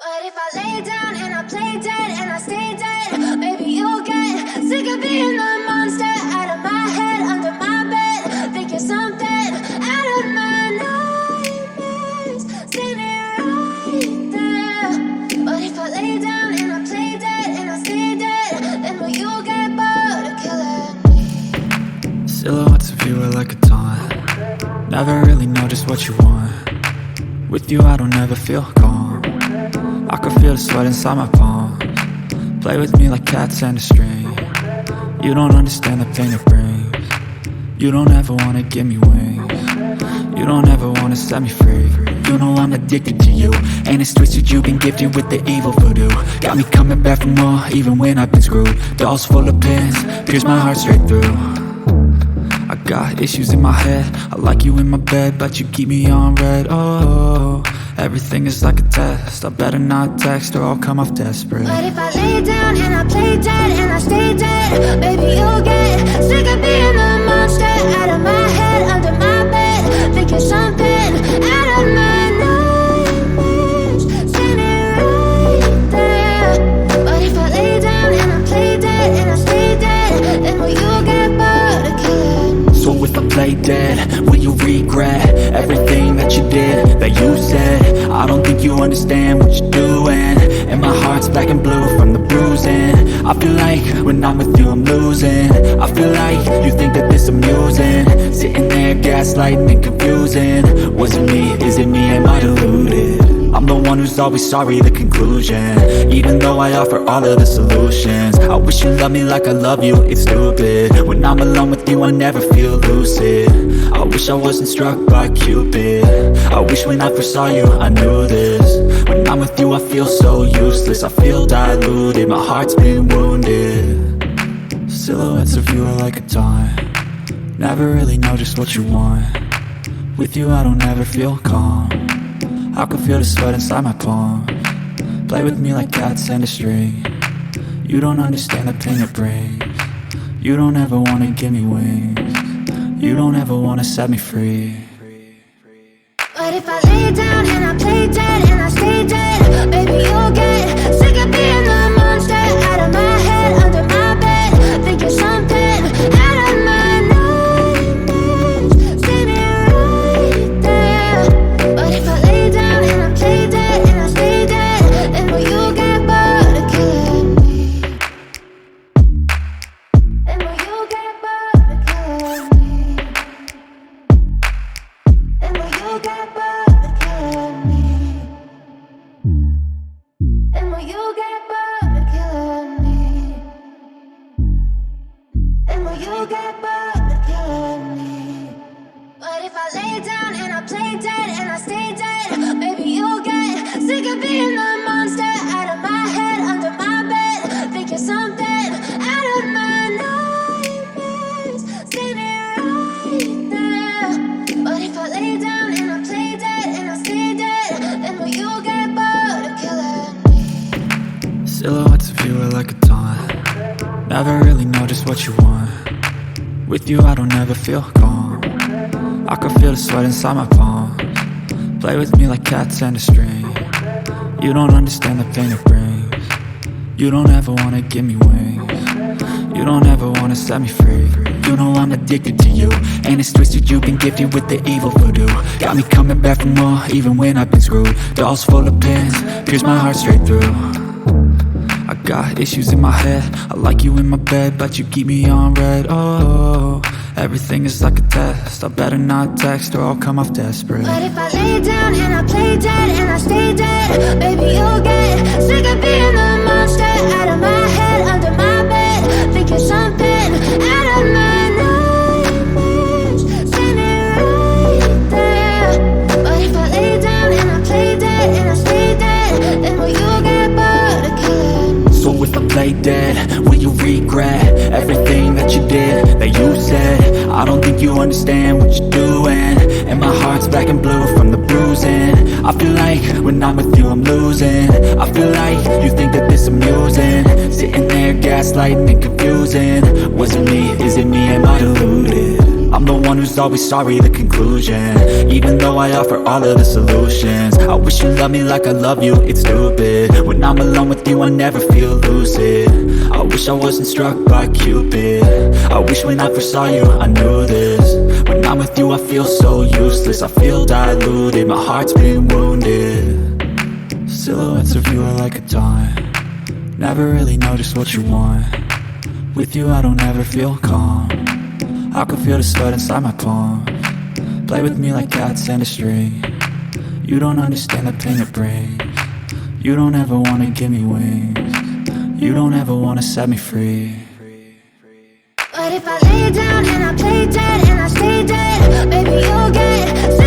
But if I lay down and I play dead and I stay dead, maybe you'll get sick of being the monster out of my head, under my bed, thinking something out of my nightmares, standing right there. But if I lay down and I play dead and I stay dead, then will you get bored of killing me? Silhouettes of you are like a taunt. Never really know just what you want. With you I don't ever feel calm. I can feel the sweat inside my palms. Play with me like cats and a string. You don't understand the pain it brings. You don't ever wanna give me wings. You don't ever wanna set me free. You know I'm addicted to you, and it's twisted, you've been gifted with the evil voodoo. Got me coming back for more, even when I've been screwed. Dolls full of pins, pierce my heart straight through. I got issues in my head, I like you in my bed, but you keep me on red. Oh, everything is like a test, I better not text or I'll come off desperate. But if I lay down and I play dead and I stay dead, maybe you'll get sick of being the monster out of my head, under my bed, thinking something out of my nightmares, standing right there. But if I lay down and I play dead and I stay dead, then will you get bored of killing me? So if I play dead, will you regret everything that you did, that you said? I don't think you understand what you're doing, and my heart's black and blue from the bruising. I feel like when I'm with you I'm losing. I feel like you think that this amusing, sitting there gaslighting and confusing. Was it me? Is it me? Am I deluded? I'm the one who's always sorry, the conclusion, even though I offer all of the solutions. I wish you loved me like I love you, it's stupid. When I'm alone with you I never feel lucid. I wish I wasn't struck by Cupid. I wish when I first saw you I knew this. When I'm with you I feel so useless, I feel diluted, my heart's been wounded. Silhouettes of you are like a taunt. Never really know just what you want. With you I don't ever feel calm. I can feel the sweat inside my palms. Play with me like cats and a string. You don't understand the pain it brings. You don't ever wanna give me wings. You don't ever wanna set me free. But if I lay down and I play dead and I stay dead, maybe you'll get sick of being the monster out of my head, under my bed, thinking something out of my nightmares, standing right there. But if I lay down and I play dead and I stay dead, then will you get bored of killing me? Then will you get bored of killing me? Then will you get bored of killing me? Then will you get bored of killing me? Then will you get bored of killing me? But if I lay down and I play dead and I stay dead, maybe you'll get sick of being the monster out of my head, under my bed, thinking something out of my nightmares, standing right there. But if I lay down and I play dead and I stay dead, then will you get bored of killing me? Silhouettes of you are like a taunt. Never really know just what you want. With you I don't ever feel calm. I can feel the sweat inside my palms. Play with me like cats and a string. You don't understand the pain it brings. You don't ever wanna give me wings. You don't ever wanna set me free. You know I'm addicted to you, and it's twisted, you've been gifted with the evil voodoo. Got me coming back for more, even when I've been screwed. Dolls full of pins, pierce my heart straight through. I got issues in my head, I like you in my bed, but you keep me on red. Oh, everything is like a test, I better not text or I'll come off desperate. But if I lay down and I play dead and I stay dead, maybe you'll get sick of being the monster out of my head, under my bed, thinking something out of my nightmares, standing right there. But if I lay down and I play dead and I stay dead, then will you get bored of killing me? So if I play dead, will you regret everything that you did, that you said? I don't think you understand what you're doing, and my heart's black and blue from the bruising. I feel like when I'm with you I'm losing. I feel like you think that this amusing, sitting there gaslighting and confusing. Was it me? Is it me? Am I deluded? I'm the one who's always sorry, the conclusion. Even though I offer all of the solutions, I wish you loved me like I love you, it's stupid. When I'm alone with you I never feel lucid. I wish I wasn't struck by Cupid. I wish when I first saw you I knew this. When I'm with you I feel so useless, I feel diluted, my heart's been wounded. Silhouettes of you are like a taunt, never really notice what you want. With you I don't ever feel calm, I can feel the sweat inside my palm. Play with me like cats and a string. You don't understand the pain it brings. You don't ever wanna give me wings. You don't ever wanna set me free. But if I lay down and I play dead and I stay dead, baby you'll get sick